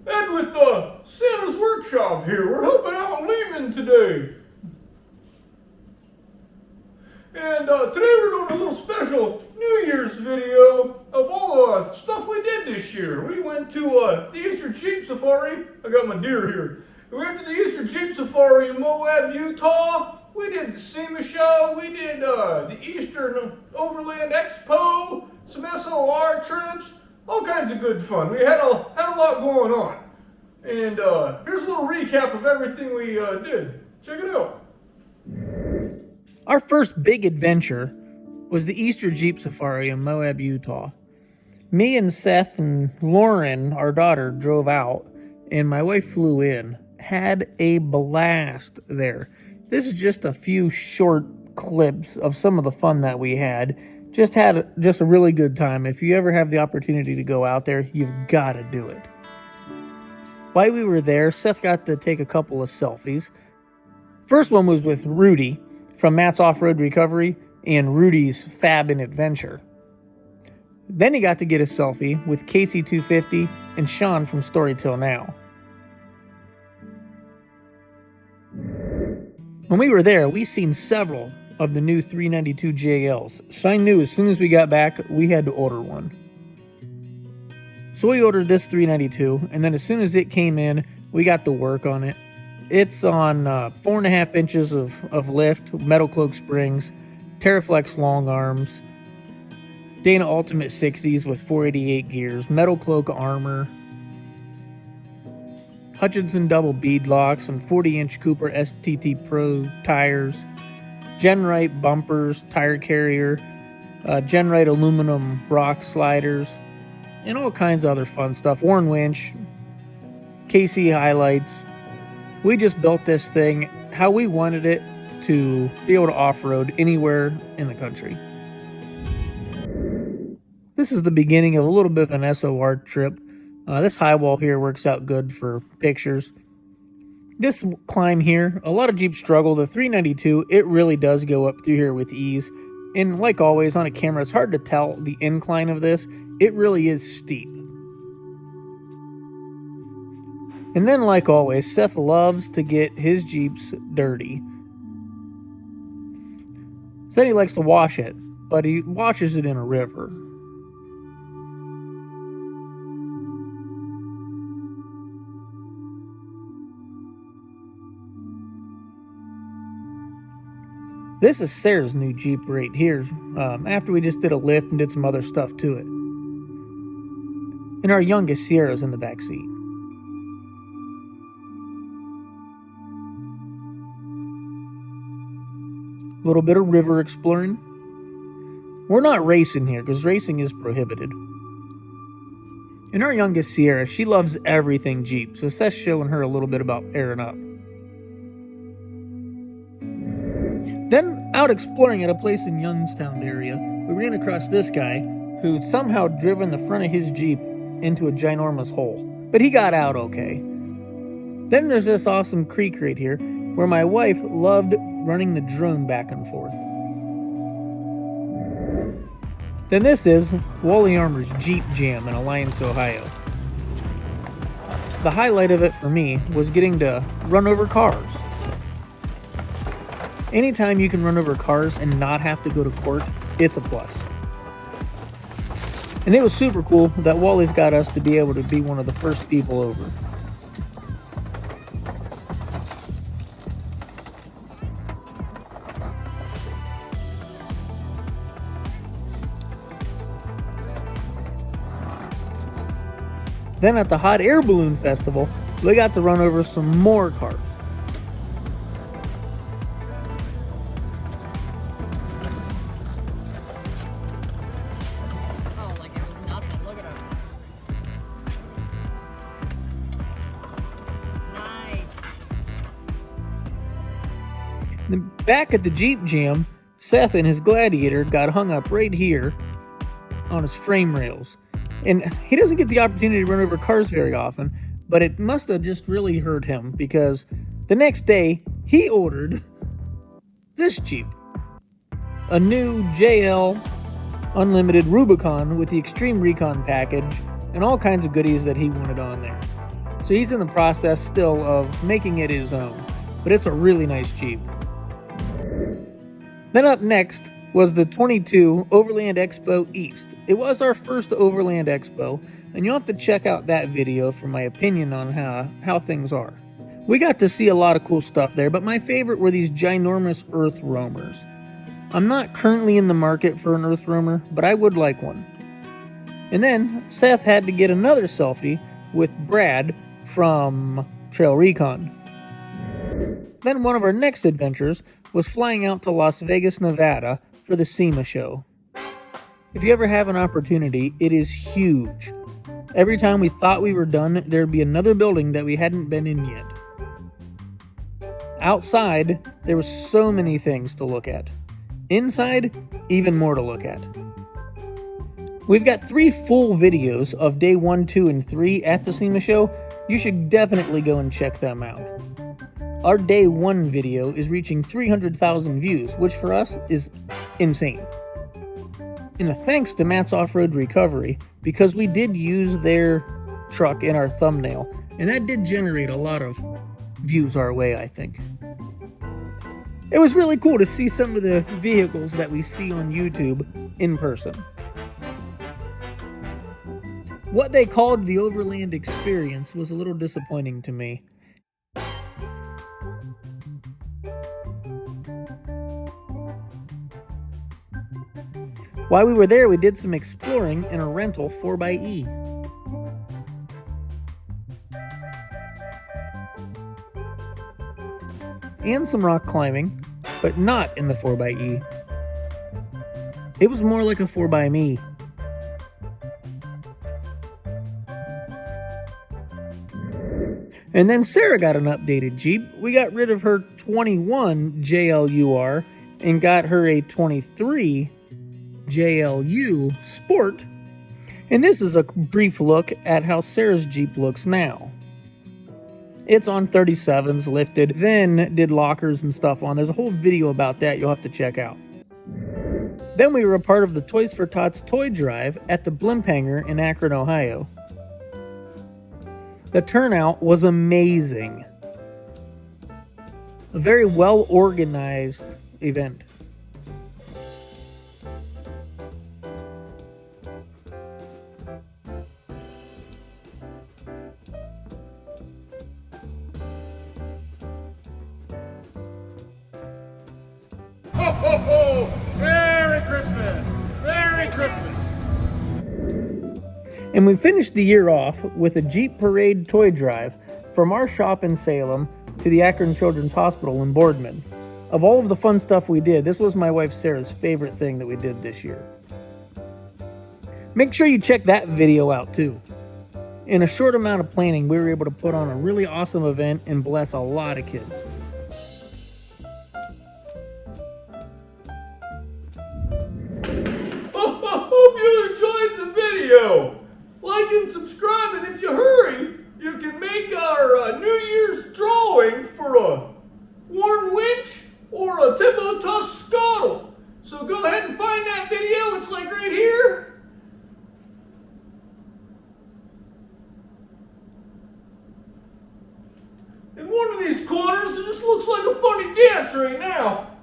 Ed with Santa's Workshop here. We're helping out Leemen today. And today we're doing a little special New Year's video of all the stuff we did this year. We went to the Eastern Jeep Safari. I got my deer here. We went to the Eastern Jeep Safari in Moab, Utah. We did the SEMA Show. We did the Eastern Overland Expo, some SOR trips, all kinds of good fun. We had a lot going on. And here's a little recap of everything we did. Check it out. Our first big adventure was the Easter Jeep Safari in Moab, Utah. Me and Seth and Lauren, our daughter, drove out, and my wife flew in. Had a blast there. This is just a few short clips of some of the fun that we had. Just a really good time. If you ever have the opportunity to go out there, you've got to do it. While we were there, Seth got to take a couple of selfies. First one was with Rudy from Matt's Off-Road Recovery and Rudy's Fab and Adventure. Then he got to get a selfie with Casey250 and Sean from Story Till Now. When we were there, we seen several of the new 392 JLs. So I knew as soon as we got back, we had to order one. So we ordered this 392, and then as soon as it came in, we got to work on it. It's on 4.5 inches of lift, metal cloak springs, Terraflex long arms, Dana Ultimate 60s with 488 gears, metal cloak armor, Hutchinson double bead locks, and 40-inch Cooper STT Pro tires, Genrite bumpers, tire carrier, Genrite aluminum rock sliders, and all kinds of other fun stuff. Warn winch, KC highlights. We just built this thing how we wanted it to be able to off-road anywhere in the country. This is the beginning of a little bit of an SOR trip. This high wall here works out good for pictures. This climb here, a lot of Jeeps struggle. The 392, it really does go up through here with ease. And like always on a camera, it's hard to tell the incline of this. It really is steep. And then like always, Seth loves to get his Jeeps dirty. Said he likes to wash it, but he washes it in a river. This is Sarah's new Jeep right here, after we just did a lift and did some other stuff to it. And our youngest Sierra's in the back seat. A little bit of river exploring. We're not racing here because racing is prohibited. And our youngest Sierra, she loves everything Jeep, so Seth's showing her a little bit about airing up. Then, out exploring at a place in Youngstown area, we ran across this guy who'd somehow driven the front of his Jeep into a ginormous hole. But he got out okay. Then there's this awesome creek right here where my wife loved running the drone back and forth. Then this is Wally Armour's Jeep Jam in Alliance, Ohio. The highlight of it for me was getting to run over cars. Anytime you can run over cars and not have to go to court, it's a plus. And it was super cool that Wally's got us to be able to be one of the first people over. Then at the Hot Air Balloon Festival, we got to run over some more cars. Then back at the Jeep Jam, Seth and his Gladiator got hung up right here on his frame rails. And he doesn't get the opportunity to run over cars very often, but it must have just really hurt him because the next day he ordered this Jeep. A new JL Unlimited Rubicon with the Extreme Recon package and all kinds of goodies that he wanted on there. So he's in the process still of making it his own. But it's a really nice Jeep. Then up next was the 22 Overland Expo East. It was our first Overland Expo, and you'll have to check out that video for my opinion on how things are. We got to see a lot of cool stuff there, but my favorite were these ginormous Earth Roamers. I'm not currently in the market for an Earth Roamer, but I would like one. And then Seth had to get another selfie with Brad from Trail Recon. Then one of our next adventures was flying out to Las Vegas, Nevada for the SEMA Show. If you ever have an opportunity, it is huge. Every time we thought we were done, there'd be another building that we hadn't been in yet. Outside, there were so many things to look at. Inside, even more to look at. We've got 3 full videos of day 1, 2, and 3 at the SEMA Show. You should definitely go and check them out. Our day 1 video is reaching 300,000 views, which for us is insane. And a thanks to Matt's Off-Road Recovery, because we did use their truck in our thumbnail, and that did generate a lot of views our way, I think. It was really cool to see some of the vehicles that we see on YouTube in person. What they called the Overland experience was a little disappointing to me. While we were there, we did some exploring in a rental 4xe. And some rock climbing, but not in the 4xe. It was more like a 4xe. And then Sarah got an updated Jeep. We got rid of her 21 JLUR and got her a 23 JLU Sport. And this is a brief look at how Sarah's Jeep looks now. It's on 37s lifted, then did lockers and stuff on. There's a whole video about that you'll have to check out. Then we were a part of the Toys for Tots toy drive at the Blimp Hangar in Akron, Ohio. The turnout was amazing. A very well organized event. Ho, ho, ho! Merry Christmas! Merry Christmas! And we finished the year off with a Jeep Parade toy drive from our shop in Salem to the Akron Children's Hospital in Boardman. Of all of the fun stuff we did, this was my wife Sarah's favorite thing that we did this year. Make sure you check that video out too. In a short amount of planning, we were able to put on a really awesome event and bless a lot of kids. Hope you enjoyed the video. Like and subscribe, and if you hurry, you can make our New Year's drawing for a Warren winch or a Timbo Tuss scuttle. So go ahead and find that video. It's like right here. In one of these corners, it just looks like a funny dance right now.